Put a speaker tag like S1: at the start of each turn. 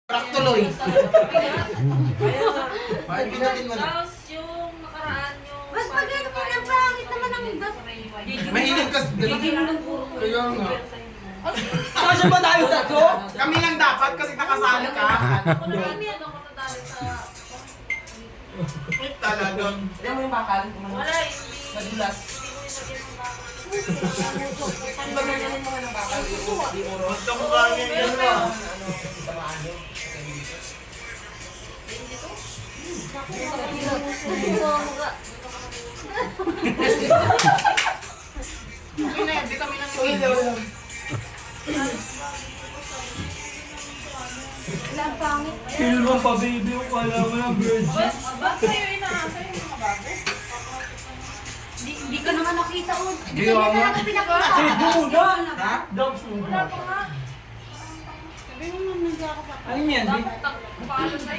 S1: Prak tuloy.
S2: Bakit pinatin mo na?
S3: Tapos yung nakaraan yung...
S4: Mas pagano ka ng pangit naman ang iba.
S2: Mahilig ka. Kaya nga.
S1: Kasya ba tayo tatlo?
S2: Kami lang dapat kasi nakasali ka.
S3: Ako na lang yan ako nadali sa...
S2: Talagang.
S1: Hindi mo yung bakal?
S3: Wala, hindi.
S1: Madulas.
S3: Hindi mo naging bakal.
S1: Ano ba ganyan mo ng bakal?
S2: Basta mo kami yun na.
S1: Okay na yan, di kami nang
S4: Ang pangit.
S5: Feel mo pa baby ko, kala mo ng virgin.
S3: Ba't sa'yo inaasa yung mga bago?
S4: Hindi ka naman nakita o. Hindi
S2: Di
S4: ka
S2: ako.
S4: naman pinakita.
S5: Say muna!
S2: Ha?
S5: Dogs muna.
S3: Wala pa nga.
S4: Sabi mo naman hindi ako pa.
S5: Ano yan?
S3: Dapat paalam sa'yo.